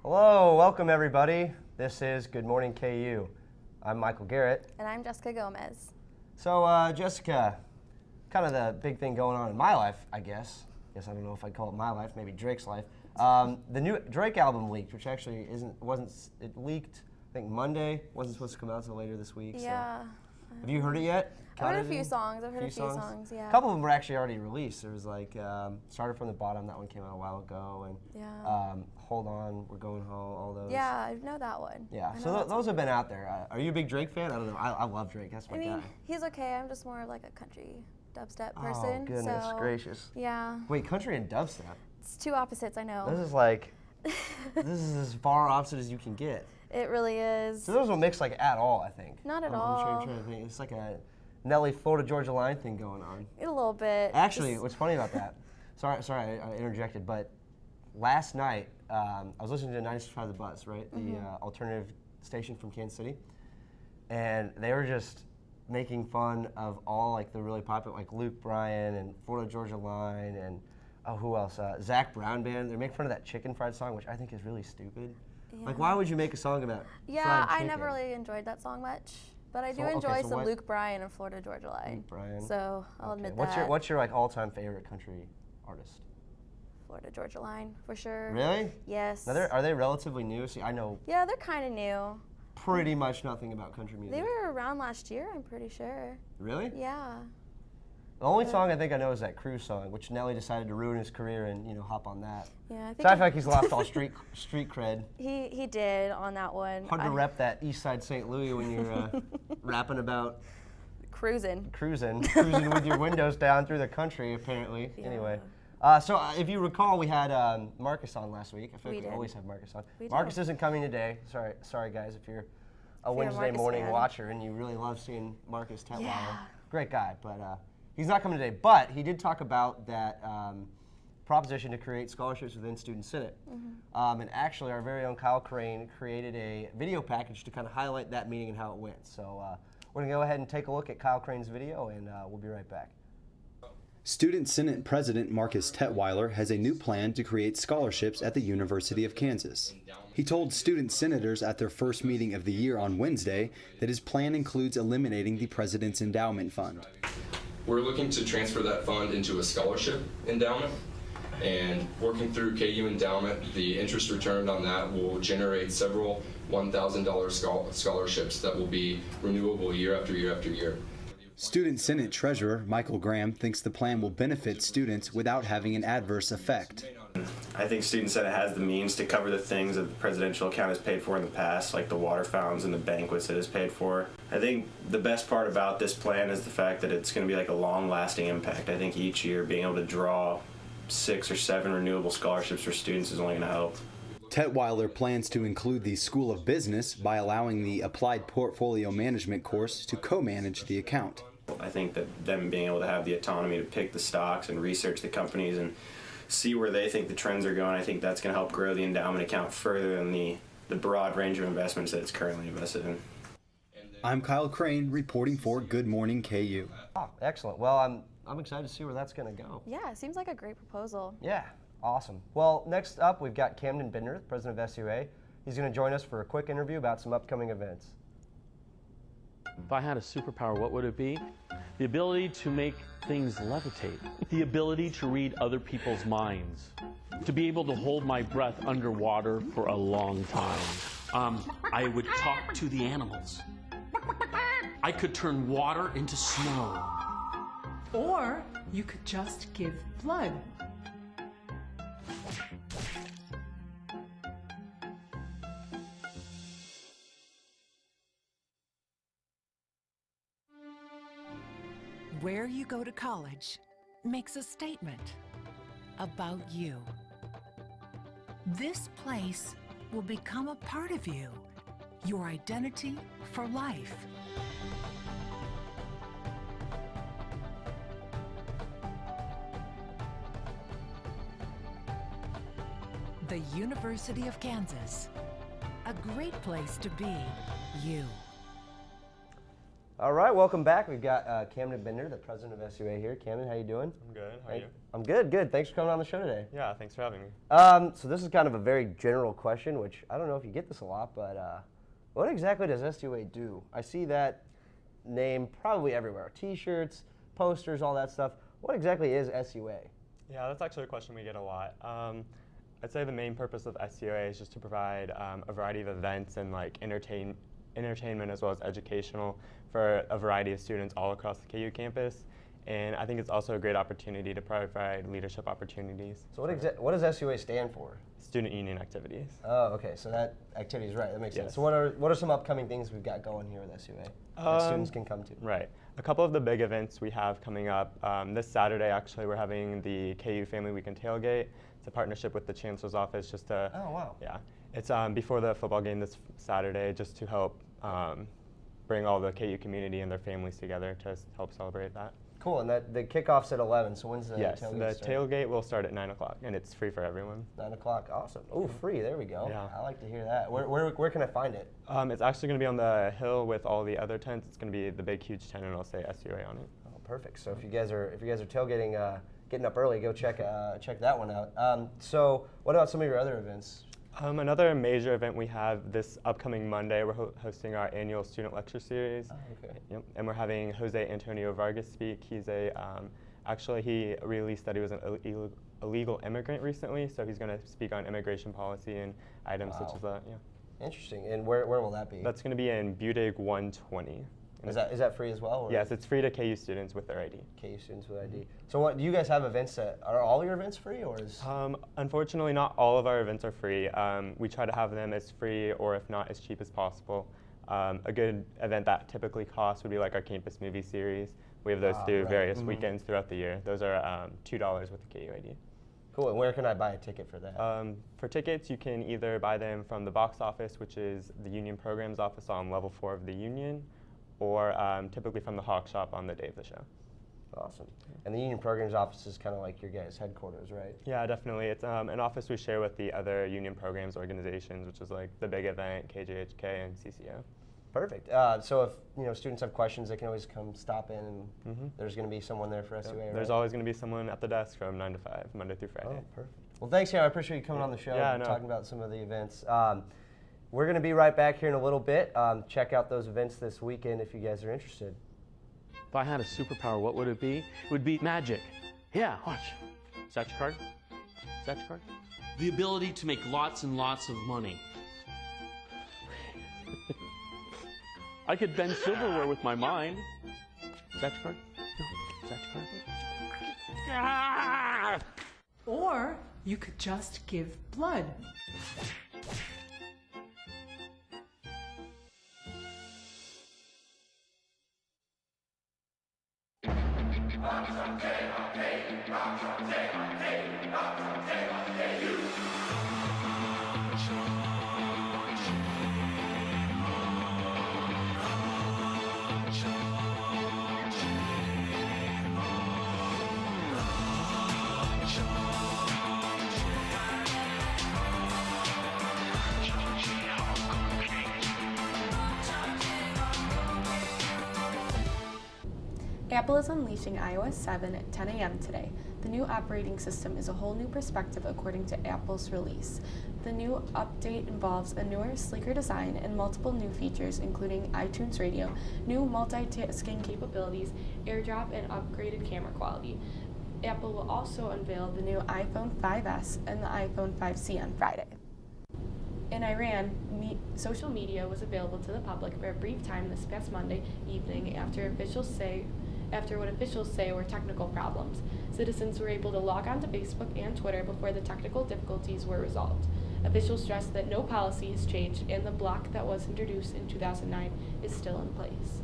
Hello, welcome everybody. This is Good Morning KU. I'm Michael Garrett. And I'm Jessica Gomez. So Jessica, kind of the big thing going on in my life, I guess. I don't know if I'd call it my life, maybe Drake's life. The new Drake album leaked, which actually it leaked, I think Monday, wasn't supposed to come out until later this week. Yeah. So. Have you heard it yet? I've heard a few songs. Yeah. A couple of them were actually already released. There was like Started From the Bottom, that one came out a while ago, and Hold On, We're Going Home, all those. Yeah, I know that one. Yeah, so those have been out there. Are you a big Drake fan? I don't know. I love Drake. That's my guy. He's okay. I'm just more of like a country dubstep person. Oh, goodness gracious. Yeah. Wait, country and dubstep? It's two opposites, I know. This is like, this is as far opposite as you can get. It really is. So those don't mix like at all, I think. Not at all. I'm trying to think. It's like a Nelly Florida Georgia Line thing going on. A little bit. Actually, what's funny about that, sorry I interjected, but last night, I was listening to 96.5 The Buzz, right? The alternative station from Kansas City. And they were just making fun of all like the really popular, like Luke Bryan and Florida Georgia Line and, who else? Zach Brown Band. They're making fun of that Chicken Fried song, which I think is really stupid. Yeah. Like, why would you make a song about Yeah, fried I chicken? never really enjoyed that song much. But I do enjoy some Luke Bryan and Florida Georgia Line. Luke Bryan. So I'll admit that. What's your like all-time favorite country artist? Florida Georgia Line, for sure. Really? Yes. Now are they relatively new? See, I know. Yeah, they're kind of new. Pretty much nothing about country music. They were around last year, I'm pretty sure. Really? Yeah. The only song I think I know is that Cruise song, which Nelly decided to ruin his career and hop on that. Yeah, I think. So I feel like he's lost all street cred. He did on that one. Hard to rep that East Side St. Louis when you're rapping about cruising with your windows down through the country. Apparently, yeah. Anyway. So if you recall, we had Marcus on last week. I feel like we always have Marcus on. Marcus isn't coming today. Sorry guys, if you're a Wednesday morning watcher and you really love seeing Marcus Tetweiler. Yeah. Great guy, but he's not coming today. But he did talk about that proposition to create scholarships within Student Senate. And actually, our very own Kyle Crane created a video package to kind of highlight that meeting and how it went. So we're going to go ahead and take a look at Kyle Crane's video, and we'll be right back. Student Senate President Marcus Tetweiler has a new plan to create scholarships at the University of Kansas. He told student senators at their first meeting of the year on Wednesday that his plan includes eliminating the President's Endowment Fund. We're looking to transfer that fund into a scholarship endowment, and working through KU Endowment, the interest returned on that will generate several $1,000 scholarships that will be renewable year after year after year. Student Senate Treasurer Michael Graham thinks the plan will benefit students without having an adverse effect. I think Student Senate has the means to cover the things that the presidential account has paid for in the past, like the water fountains and the banquets it has paid for. I think the best part about this plan is the fact that it's going to be like a long-lasting impact. I think each year being able to draw 6 or 7 renewable scholarships for students is only going to help. Tetweiler plans to include the School of Business by allowing the Applied Portfolio Management course to co-manage the account. I think that them being able to have the autonomy to pick the stocks and research the companies and see where they think the trends are going, I think that's going to help grow the endowment account further than the broad range of investments that it's currently invested in. I'm Kyle Crane reporting for Good Morning KU. Oh, excellent. Well, I'm excited to see where that's going to go. Yeah, it seems like a great proposal. Yeah, awesome. Well, next up we've got Camden Binder, president of SUA. He's going to join us for a quick interview about some upcoming events. If I had a superpower, what would it be? The ability to make things levitate. The ability to read other people's minds. To be able to hold my breath underwater for a long time. I would talk to the animals. I could turn water into snow. Or you could just give blood. Where you go to college makes a statement about you. This place will become a part of you, your identity for life. The University of Kansas, a great place to be you. All right, welcome back. We've got Camden Bender, the president of SUA here. Camden, how you doing? I'm good. How are you? I'm good, good. Thanks for coming on the show today. Yeah, thanks for having me. So this is kind of a very general question, which I don't know if you get this a lot, but what exactly does SUA do? I see that name probably everywhere. T-shirts, posters, all that stuff. What exactly is SUA? Yeah, that's actually a question we get a lot. I'd say the main purpose of SUA is just to provide a variety of events and like entertainment as well as educational for a variety of students all across the KU campus. And I think it's also a great opportunity to provide leadership opportunities. So what does SUA stand for? Student union activities. Oh, okay. So that activity is right. That makes sense. Yes. So what are some upcoming things we've got going here with SUA that students can come to? Right. A couple of the big events we have coming up. This Saturday, actually, we're having the KU Family Weekend Tailgate. It's a partnership with the Chancellor's Office just to... Oh, wow. Yeah. It's before the football game this Saturday just to help bring all the KU community and their families together to help celebrate that. Cool, and the kickoff's at 11, so when's the Yes, tailgate the start? tailgate will start at 9 o'clock, and it's free for everyone. 9 o'clock, awesome. Oh, free, there we go. Yeah. I like to hear that. Where can I find it? It's actually going to be on the hill with all the other tents. It's going to be the big, huge tent, and it'll say SUA on it. Oh, perfect. So if you guys are tailgating, getting up early, go check that one out. So what about some of your other events? Another major event we have this upcoming Monday, we're hosting our annual student lecture series. Oh, okay. Yep. And we're having Jose Antonio Vargas speak. He's actually he released that he was an illegal immigrant recently, so he's going to speak on immigration policy and items such as that. Yeah. Interesting. And where will that be? That's going to be in Budig 120. Is that free as well? Or? Yes, it's free to KU students with their ID. KU students with ID. So what do you guys have events are all your events free or is? Unfortunately, not all of our events are free. We try to have them as free or if not as cheap as possible. A good event that typically costs would be like our campus movie series. We have those through various weekends throughout the year. Those are $2 with the KU ID. Cool, and where can I buy a ticket for that? For tickets, you can either buy them from the box office, which is the Union Programs office on level 4 of the Union, or typically from the Hawk Shop on the day of the show. Awesome. And the Union Programs office is kind of like your guys' headquarters, right? Yeah, definitely. It's an office we share with the other Union Programs organizations, which is like the Big Event, KJHK, and CCO. Perfect. So if students have questions, they can always come stop in, and there's going to be someone there for SUA. Right? There's always going to be someone at the desk from 9 to 5, Monday through Friday. Oh, perfect. Well, thanks, Cam. I appreciate you coming on the show and no. talking about some of the events. We're going to be right back here in a little bit. Check out those events this weekend if you guys are interested. If I had a superpower, what would it be? It would be magic. Yeah, watch. Is that your card? Is that your card? The ability to make lots and lots of money. I could bend silverware with my mind. Is that your card? No. Is that your card? Ah! Or you could just give blood. Apple is unleashing iOS 7 at 10 a.m. today. The new operating system is a whole new perspective according to Apple's release. The new update involves a newer, sleeker design and multiple new features including iTunes Radio, new multitasking capabilities, AirDrop, and upgraded camera quality. Apple will also unveil the new iPhone 5S and the iPhone 5C on Friday. In Iran, social media was available to the public for a brief time this past Monday evening after what officials say were technical problems. Citizens were able to log on to Facebook and Twitter before the technical difficulties were resolved. Officials stressed that no policy has changed and the block that was introduced in 2009 is still in place.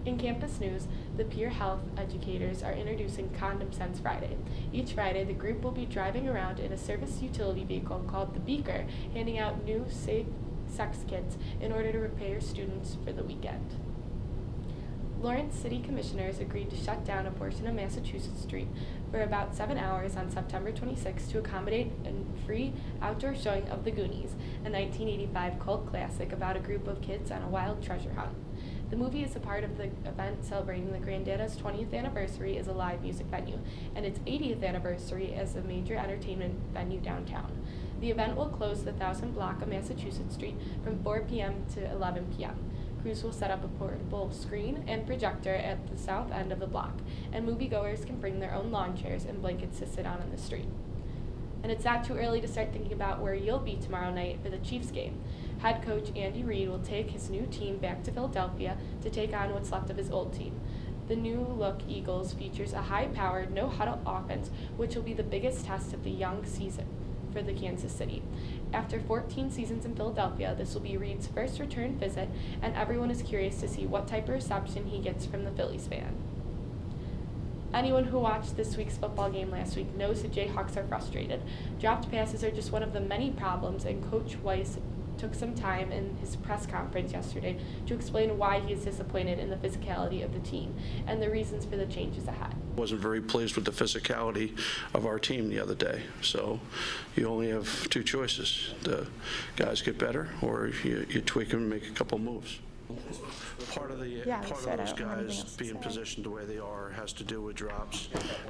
In campus news, the peer health educators are introducing Condom Sense Friday. Each Friday, the group will be driving around in a service utility vehicle called the Beaker, handing out new safe sex kits in order to prepare students for the weekend. Lawrence City Commissioners agreed to shut down a portion of Massachusetts Street for about 7 hours on September 26 to accommodate a free outdoor showing of The Goonies, a 1985 cult classic about a group of kids on a wild treasure hunt. The movie is a part of the event celebrating the Granddada's 20th anniversary as a live music venue and its 80th anniversary as a major entertainment venue downtown. The event will close the 1000 block of Massachusetts Street from 4 p.m. to 11 p.m. Crews will set up a portable screen and projector at the south end of the block, and moviegoers can bring their own lawn chairs and blankets to sit on in the street. And it's not too early to start thinking about where you'll be tomorrow night for the Chiefs game. Head coach Andy Reid will take his new team back to Philadelphia to take on what's left of his old team. The new-look Eagles features a high-powered, no-huddle offense, which will be the biggest test of the young season for the Kansas City. After 14 seasons in Philadelphia, this will be Reid's first return visit, and everyone is curious to see what type of reception he gets from the Phillies fan. Anyone who watched this week's football game last week knows the Jayhawks are frustrated. Dropped passes are just one of the many problems, and Coach Weiss took some time in his press conference yesterday to explain why he is disappointed in the physicality of the team and the reasons for the changes ahead. Wasn't very pleased with the physicality of our team the other day. So you only have two choices. The guys get better, or you tweak them and make a couple moves. Part of those guys being positioned the way they are has to do with drops.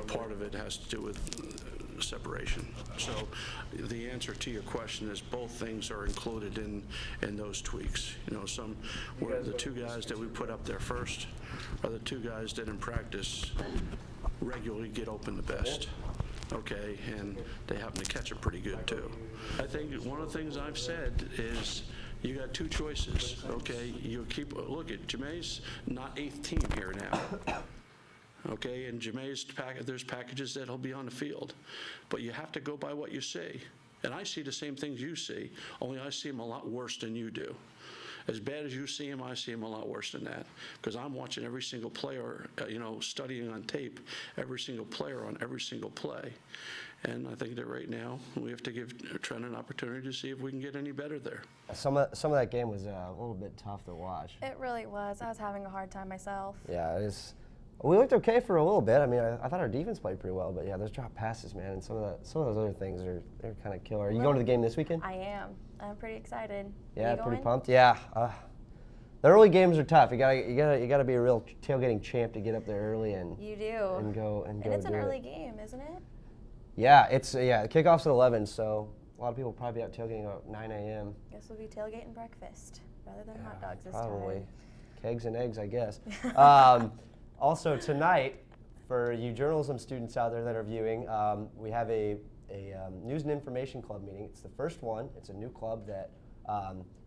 Part of it has to do with separation. So the answer to your question is both things are included in those tweaks. You know, some where the two guys that we put up there first are the two guys that in practice regularly get open the best. Okay, and they happen to catch it pretty good too. I think one of the things I've said is you got two choices. Okay, you keep look at Jameis, not 8th team here now. Okay, and Jameis there's packages that'll be on the field, but you have to go by what you see. And I see the same things you see, only I see them a lot worse than you do. As bad as you see him, I see him a lot worse than that, because I'm watching every single player, studying on tape, every single player on every single play. And I think that right now we have to give Trent an opportunity to see if we can get any better there. Some of that game was a little bit tough to watch. It really was. I was having a hard time myself. Yeah, it is. We looked okay for a little bit. I mean, I thought our defense played pretty well, but yeah, those drop passes, man, and some of those other things they're kind of killer. Are you going to the game this weekend? I am. I'm pretty excited. Yeah, pretty pumped. Yeah, the early games are tough. You gotta be a real tailgating champ to get up there early and you do and go. And it's an early game, isn't it? Yeah, the kickoff's at 11, so a lot of people will probably be out tailgating at 9 a.m. Guess we'll be tailgating breakfast rather than hot dogs this probably. time. Kegs and eggs, I guess. Also tonight, for you journalism students out there that are viewing, we have a news and information club meeting. It's the first one. It's a new club that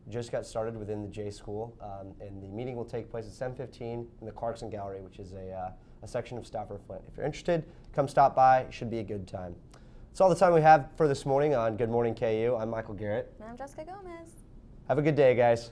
just got started within the J School, and the meeting will take place at 7:15 in the Clarkson Gallery, which is a section of Stafford Flint. If you're interested, come stop by. It should be a good time. That's all the time we have for this morning on Good Morning KU. I'm Michael Garrett. And I'm Jessica Gomez. Have a good day, guys.